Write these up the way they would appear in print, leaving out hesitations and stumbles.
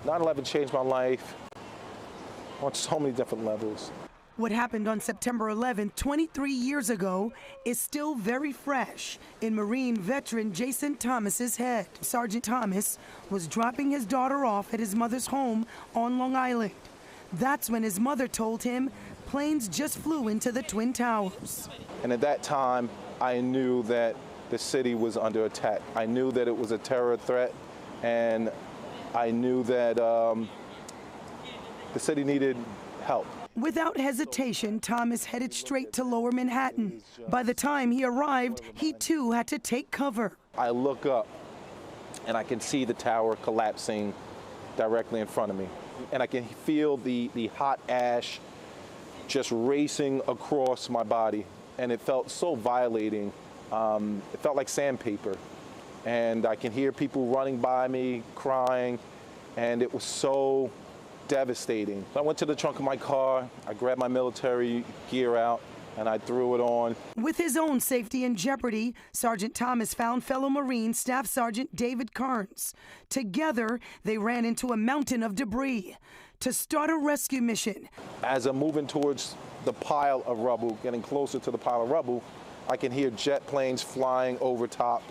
9/11 changed my life on so many different levels. What happened on September 11, 23 years ago, is still very fresh in Marine veteran Jason Thomas's head. Sergeant Thomas was dropping his daughter off at his mother's home on Long Island. That's when his mother told him planes just flew into the Twin Towers. And at that time, I knew that the city was under attack. I knew that it was a terror threat, and I knew that the city needed help. Without hesitation, Thomas headed straight to Lower Manhattan. By the time he arrived, he too had to take cover. I look up and I can see the tower collapsing directly in front of me. And I can feel the hot ash just racing across my body. And it felt so violating. It felt like sandpaper. And I can hear people running by me, crying. And it was so devastating. I went to the trunk of my car, I grabbed my military gear out, and I threw it on. With his own safety in jeopardy, Sergeant Thomas found fellow Marine Staff Sergeant David Carnes. Together, they ran into a mountain of debris to start a rescue mission. As I'm moving towards the pile of rubble, getting closer to the pile of rubble, I can hear jet planes flying over top.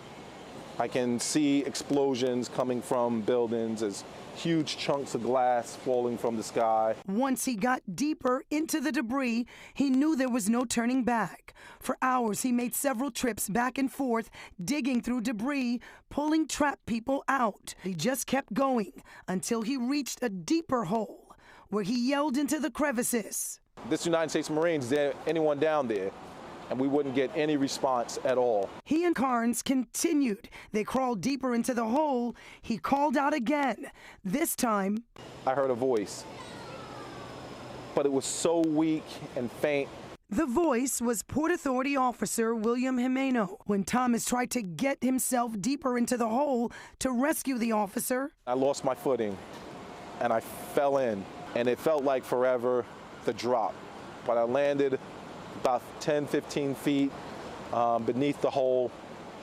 I can see explosions coming from buildings as huge chunks of glass falling from the sky. Once he got deeper into the debris, he knew there was no turning back. For hours, he made several trips back and forth, digging through debris, pulling trapped people out. He just kept going until he reached a deeper hole, where he yelled into the crevices. This United States Marines, is there anyone down there? And we wouldn't get any response at all. He and Carnes continued. They crawled deeper into the hole. He called out again. This time, I heard a voice, but it was so weak and faint. The voice was Port Authority officer William Jimeno. When Thomas tried to get himself deeper into the hole to rescue the officer, I lost my footing and I fell in, and it felt like forever, the drop. But I landed about 10, 15 feet beneath the hole,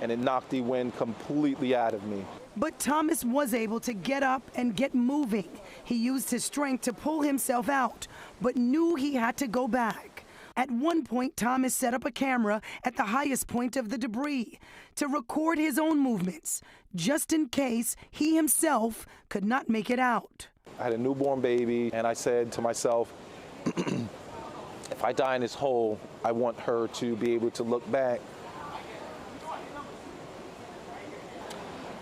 and it knocked the wind completely out of me. But Thomas was able to get up and get moving. He used his strength to pull himself out, but knew he had to go back. At one point, Thomas set up a camera at the highest point of the debris to record his own movements, just in case he himself could not make it out. I had a newborn baby, and I said to myself, if I die in this hole, I want her to be able to look back.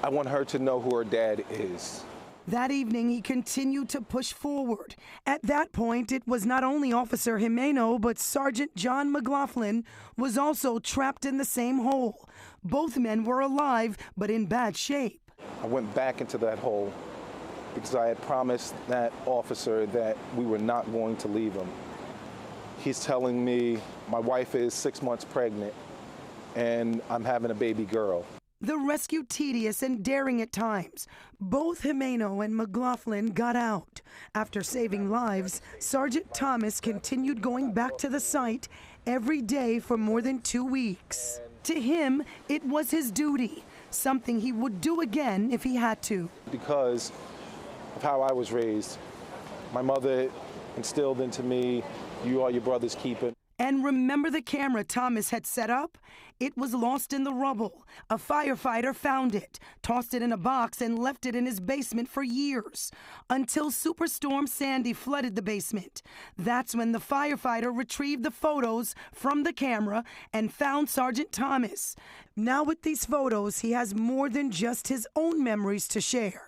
I want her to know who her dad is. That evening, he continued to push forward. At that point, it was not only Officer Jimeno, but Sergeant John McLaughlin was also trapped in the same hole. Both men were alive, but in bad shape. I went back into that hole because I had promised that officer that we were not going to leave him. He's telling me my wife is 6 months pregnant and I'm having a baby girl. The rescue tedious and daring at times. Both Jimeno and McLaughlin got out. After saving lives, Sergeant Thomas continued going back to the site every day for more than 2 weeks. To him, it was his duty, something he would do again if he had to. Because of how I was raised, my mother instilled into me, you are your brother's keeper. And remember the camera Thomas had set up? It was lost in the rubble. A firefighter found it, tossed it in a box, and left it in his basement for years, until Superstorm Sandy flooded the basement. That's when the firefighter retrieved the photos from the camera and found Sergeant Thomas. Now with these photos, he has more than just his own memories to share.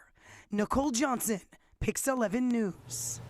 Nicole Johnson, Pix 11 News.